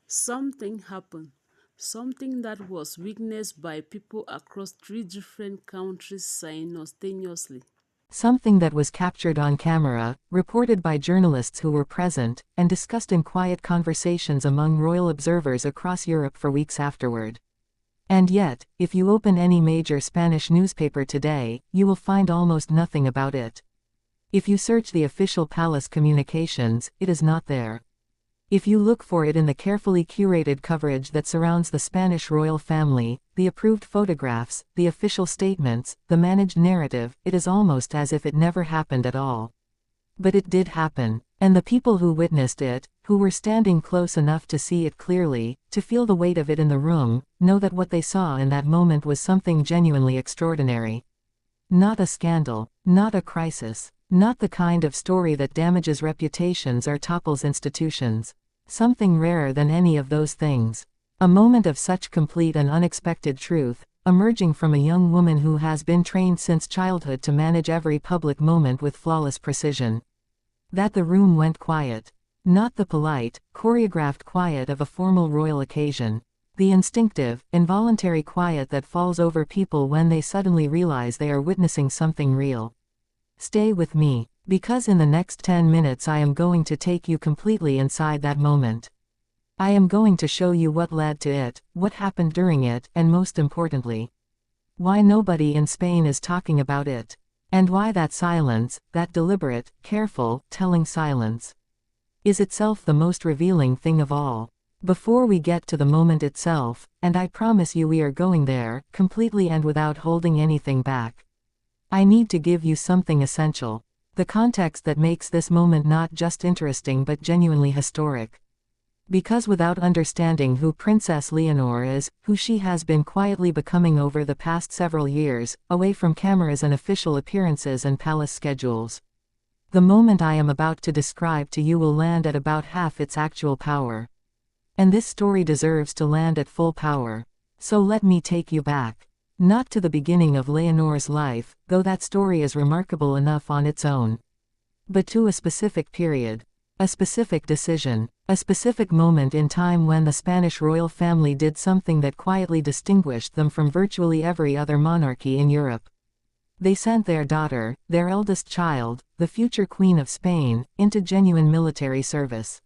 Something happened, something that was witnessed by people across three different countries simultaneously. Something that was captured on camera, reported by journalists who were present, and discussed in quiet conversations among royal observers across Europe for weeks afterward. And yet, if you open any major Spanish newspaper today, you will find almost nothing about it. If you search the official palace communications, it is not there. If you look for it in the carefully curated coverage that surrounds the Spanish royal family, the approved photographs, the official statements, the managed narrative, it is almost as if it never happened at all. But it did happen, and the people who witnessed it, who were standing close enough to see it clearly, to feel the weight of it in the room, know that what they saw in that moment was something genuinely extraordinary. Not a scandal, not a crisis, not the kind of story that damages reputations or topples institutions. Something rarer than any of those things. A moment of such complete and unexpected truth, emerging from a young woman who has been trained since childhood to manage every public moment with flawless precision. That the room went quiet. Not the polite, choreographed quiet of a formal royal occasion. The instinctive, involuntary quiet that falls over people when they suddenly realize they are witnessing something real. Stay with me, because in the next 10 minutes I am going to take you completely inside that moment. I am going to show you what led to it, what happened during it, and most importantly, why nobody in Spain is talking about it. And why that silence, that deliberate, careful, telling silence, is itself the most revealing thing of all. Before we get to the moment itself, and I promise you we are going there, completely and without holding anything back, I need to give you something essential. The context that makes this moment not just interesting but genuinely historic. Because without understanding who Princess Leonor is, who she has been quietly becoming over the past several years, away from cameras and official appearances and palace schedules, the moment I am about to describe to you will land at about half its actual power. And this story deserves to land at full power. So let me take you back. Not to the beginning of Leonor's life, though that story is remarkable enough on its own, but to a specific period, a specific decision, a specific moment in time when the Spanish royal family did something that quietly distinguished them from virtually every other monarchy in Europe. They sent their daughter, their eldest child, the future Queen of Spain, into genuine military service.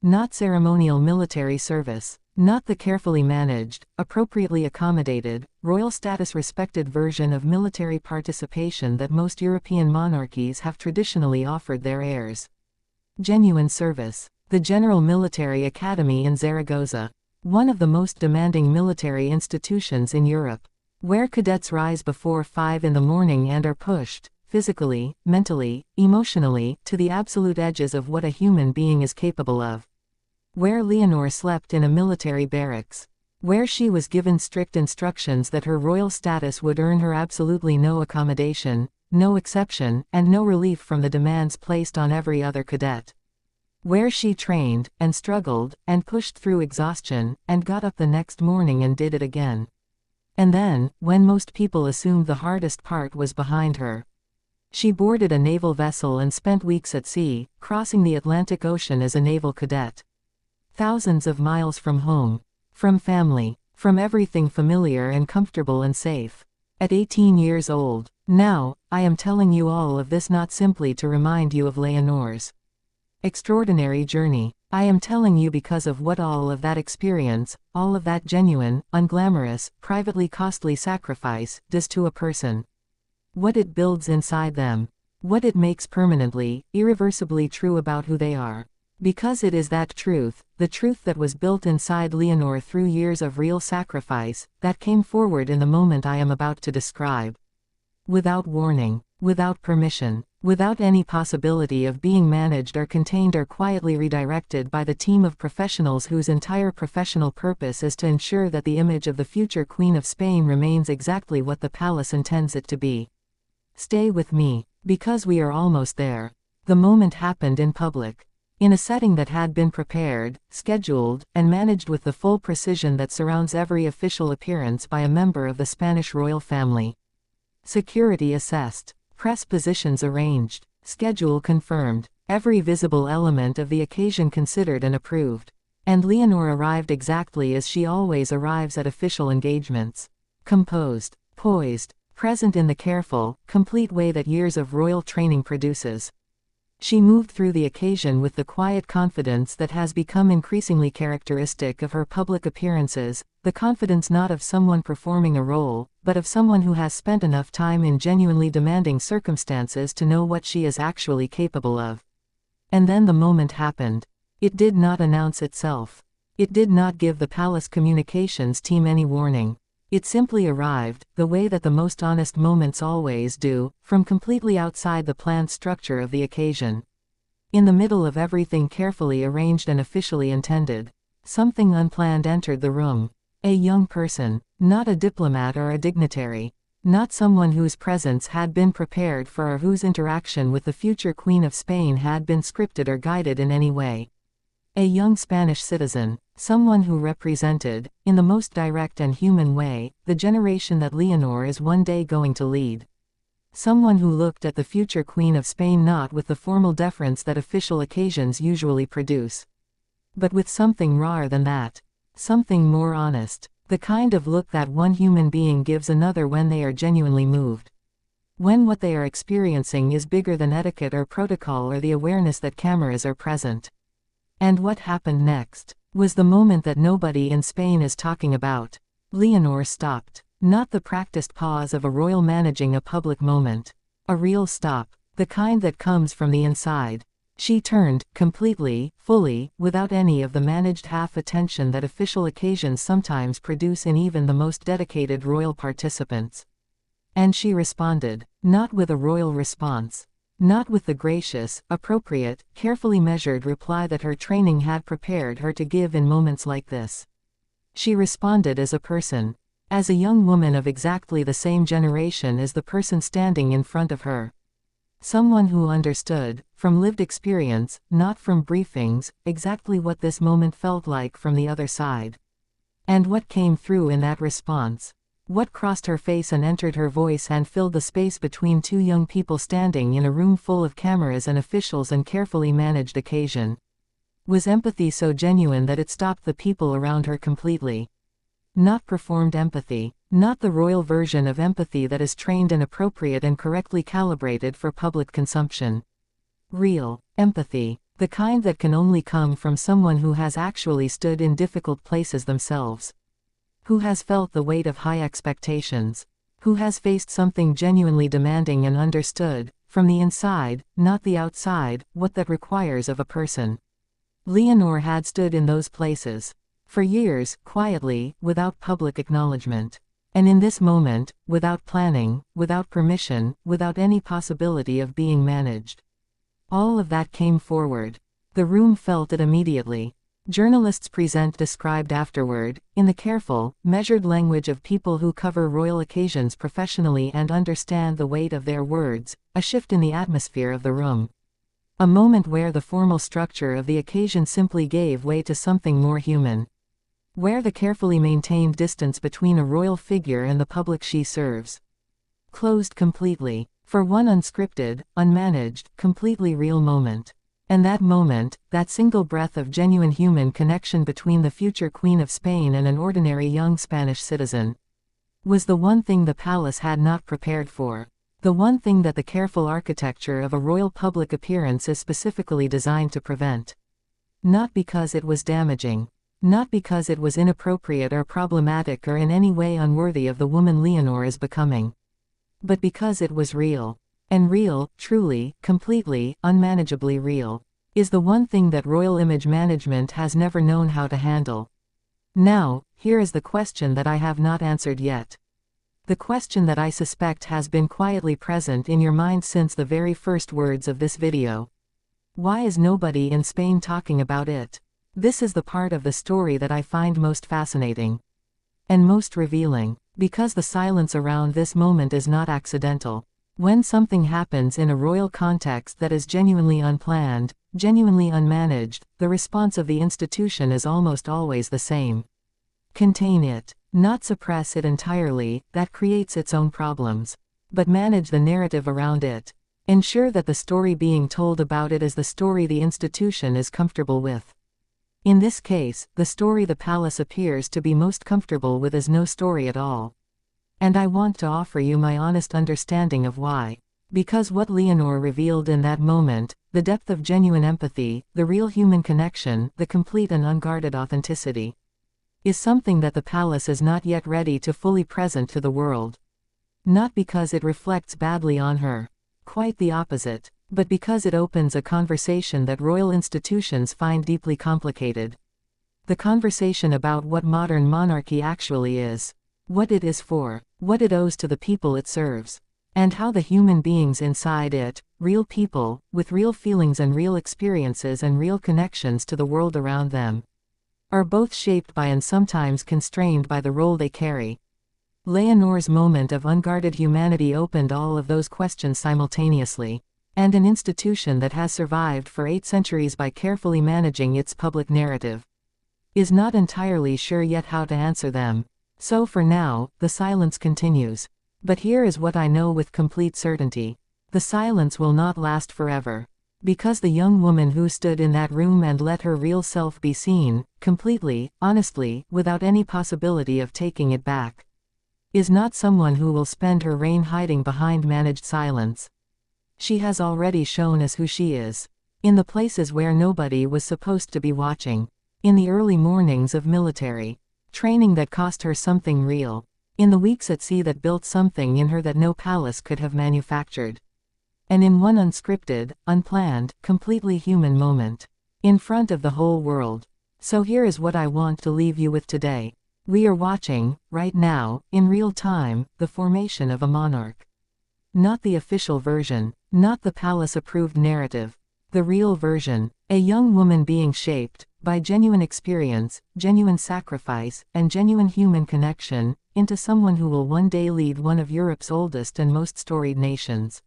Not ceremonial military service. Not the carefully managed, appropriately accommodated, royal status respected version of military participation that most European monarchies have traditionally offered their heirs. Genuine service. The General Military Academy in Zaragoza. One of the most demanding military institutions in Europe. Where cadets rise before 5 in the morning and are pushed, physically, mentally, emotionally, to the absolute edges of what a human being is capable of. Where Leonor slept in a military barracks. Where she was given strict instructions that her royal status would earn her absolutely no accommodation, no exception, and no relief from the demands placed on every other cadet. Where she trained, and struggled, and pushed through exhaustion, and got up the next morning and did it again. And then, when most people assumed the hardest part was behind her, she boarded a naval vessel and spent weeks at sea, crossing the Atlantic Ocean as a naval cadet. Thousands of miles from home, from family, from everything familiar and comfortable and safe. At 18 years old. Now, I am telling you all of this not simply to remind you of Leonor's extraordinary journey. I am telling you because of what all of that experience, all of that genuine, unglamorous, privately costly sacrifice, does to a person. What it builds inside them. What it makes permanently, irreversibly true about who they are. Because it is that truth, the truth that was built inside Leonor through years of real sacrifice, that came forward in the moment I am about to describe. Without warning, without permission, without any possibility of being managed or contained or quietly redirected by the team of professionals whose entire professional purpose is to ensure that the image of the future Queen of Spain remains exactly what the palace intends it to be. Stay with me, because we are almost there. The moment happened in public. In a setting that had been prepared, scheduled, and managed with the full precision that surrounds every official appearance by a member of the Spanish royal family. Security assessed, press positions arranged, schedule confirmed, every visible element of the occasion considered and approved. And Leonor arrived exactly as she always arrives at official engagements. Composed, poised, present in the careful, complete way that years of royal training produces. She moved through the occasion with the quiet confidence that has become increasingly characteristic of her public appearances, the confidence not of someone performing a role, but of someone who has spent enough time in genuinely demanding circumstances to know what she is actually capable of. And then the moment happened. It did not announce itself. It did not give the palace communications team any warning. It simply arrived, the way that the most honest moments always do, from completely outside the planned structure of the occasion. In the middle of everything carefully arranged and officially intended, something unplanned entered the room. A young person, not a diplomat or a dignitary, not someone whose presence had been prepared for or whose interaction with the future Queen of Spain had been scripted or guided in any way. A young Spanish citizen, someone who represented, in the most direct and human way, the generation that Leonor is one day going to lead. Someone who looked at the future Queen of Spain not with the formal deference that official occasions usually produce, but with something rawer than that. Something more honest. The kind of look that one human being gives another when they are genuinely moved. When what they are experiencing is bigger than etiquette or protocol or the awareness that cameras are present. And what happened next was the moment that nobody in Spain is talking about. Leonor stopped. Not the practiced pause of a royal managing a public moment. A real stop. The kind that comes from the inside. She turned, completely, fully, without any of the managed half-attention that official occasions sometimes produce in even the most dedicated royal participants. And she responded. Not with a royal response. Not with the gracious, appropriate, carefully measured reply that her training had prepared her to give in moments like this. She responded as a person. As a young woman of exactly the same generation as the person standing in front of her. Someone who understood, from lived experience, not from briefings, exactly what this moment felt like from the other side. And what came through in that response. What crossed her face and entered her voice and filled the space between two young people standing in a room full of cameras and officials and carefully managed occasion. Was empathy so genuine that it stopped the people around her completely. Not performed empathy. Not the royal version of empathy that is trained and appropriate and correctly calibrated for public consumption. Real empathy. The kind that can only come from someone who has actually stood in difficult places themselves. Who has felt the weight of high expectations. Who has faced something genuinely demanding and understood, from the inside, not the outside, what that requires of a person. Leonor had stood in those places. For years, quietly, without public acknowledgement. And in this moment, without planning, without permission, without any possibility of being managed. All of that came forward. The room felt it immediately. Journalists present described afterward, in the careful, measured language of people who cover royal occasions professionally and understand the weight of their words, a shift in the atmosphere of the room. A moment where the formal structure of the occasion simply gave way to something more human. Where the carefully maintained distance between a royal figure and the public she serves closed completely, for one unscripted, unmanaged, completely real moment. And that moment, that single breath of genuine human connection between the future Queen of Spain and an ordinary young Spanish citizen, was the one thing the palace had not prepared for. The one thing that the careful architecture of a royal public appearance is specifically designed to prevent. Not because it was damaging. Not because it was inappropriate or problematic or in any way unworthy of the woman Leonor is becoming. But because it was real. And real, truly, completely, unmanageably real, is the one thing that royal image management has never known how to handle. Now, here is the question that I have not answered yet. The question that I suspect has been quietly present in your mind since the very first words of this video. Why is nobody in Spain talking about it? This is the part of the story that I find most fascinating. And most revealing. Because the silence around this moment is not accidental. When something happens in a royal context that is genuinely unplanned, genuinely unmanaged, the response of the institution is almost always the same. Contain it. Not suppress it entirely, that creates its own problems. But manage the narrative around it. Ensure that the story being told about it is the story the institution is comfortable with. In this case, the story the palace appears to be most comfortable with is no story at all. And I want to offer you my honest understanding of why. Because what Leonor revealed in that moment, the depth of genuine empathy, the real human connection, the complete and unguarded authenticity, is something that the palace is not yet ready to fully present to the world. Not because it reflects badly on her. Quite the opposite. But because it opens a conversation that royal institutions find deeply complicated. The conversation about what modern monarchy actually is. What it is for. What it owes to the people it serves. And how the human beings inside it, real people, with real feelings and real experiences and real connections to the world around them, are both shaped by and sometimes constrained by the role they carry. Leonor's moment of unguarded humanity opened all of those questions simultaneously. And an institution that has survived for 8 centuries by carefully managing its public narrative is not entirely sure yet how to answer them. So for now, the silence continues. But here is what I know with complete certainty. The silence will not last forever. Because the young woman who stood in that room and let her real self be seen, completely, honestly, without any possibility of taking it back, is not someone who will spend her reign hiding behind managed silence. She has already shown us who she is. In the places where nobody was supposed to be watching. In the early mornings of military training that cost her something real. In the weeks at sea that built something in her that no palace could have manufactured. And in one unscripted, unplanned, completely human moment. In front of the whole world. So here is what I want to leave you with today. We are watching, right now, in real time, the formation of a monarch. Not the official version. Not the palace-approved narrative. The real version. A young woman being shaped, by genuine experience, genuine sacrifice, and genuine human connection, into someone who will one day lead one of Europe's oldest and most storied nations.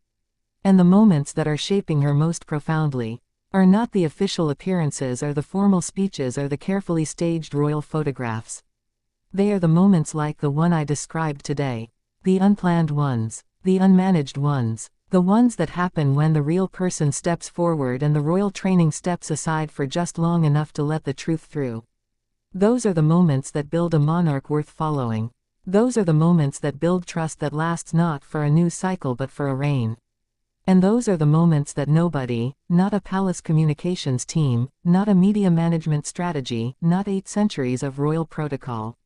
And the moments that are shaping her most profoundly are not the official appearances or the formal speeches or the carefully staged royal photographs. They are the moments like the one I described today. The unplanned ones. The unmanaged ones. The ones that happen when the real person steps forward and the royal training steps aside for just long enough to let the truth through. Those are the moments that build a monarch worth following. Those are the moments that build trust that lasts not for a news cycle but for a reign. And those are the moments that nobody, not a palace communications team, not a media management strategy, not 8 centuries of royal protocol,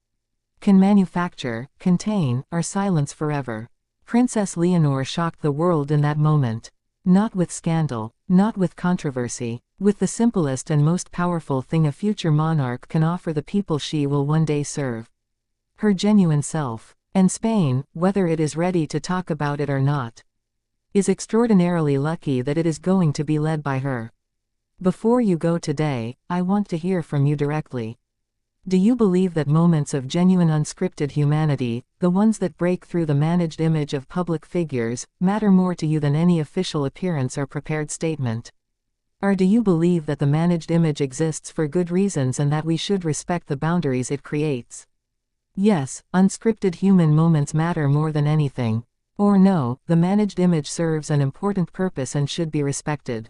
can manufacture, contain, or silence forever. Princess Leonor shocked the world in that moment. Not with scandal, not with controversy, with the simplest and most powerful thing a future monarch can offer the people she will one day serve. Her genuine self. And Spain, whether it is ready to talk about it or not, is extraordinarily lucky that it is going to be led by her. Before you go today, I want to hear from you directly. Do you believe that moments of genuine unscripted humanity, the ones that break through the managed image of public figures, matter more to you than any official appearance or prepared statement? Or do you believe that the managed image exists for good reasons and that we should respect the boundaries it creates? Yes, unscripted human moments matter more than anything. Or no, the managed image serves an important purpose and should be respected.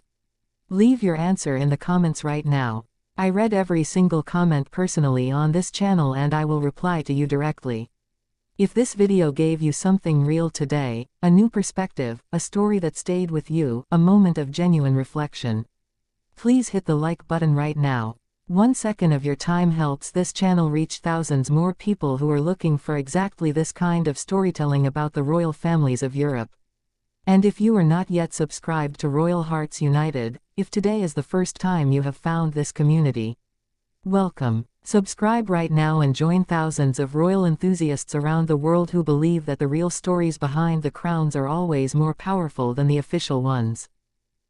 Leave your answer in the comments right now. I read every single comment personally on this channel and I will reply to you directly. If this video gave you something real today, a new perspective, a story that stayed with you, a moment of genuine reflection, please hit the like button right now. 1 second of your time helps this channel reach thousands more people who are looking for exactly this kind of storytelling about the royal families of Europe. And if you are not yet subscribed to Royal Hearts United, if today is the first time you have found this community, welcome. Subscribe right now and join thousands of royal enthusiasts around the world who believe that the real stories behind the crowns are always more powerful than the official ones.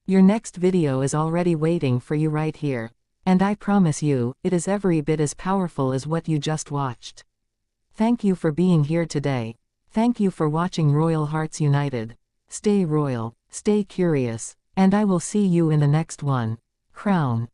Your next video is already waiting for you right here. And I promise you, it is every bit as powerful as what you just watched. Thank you for being here today. Thank you for watching Royal Hearts United. Stay royal, stay curious, and I will see you in the next one. Crown.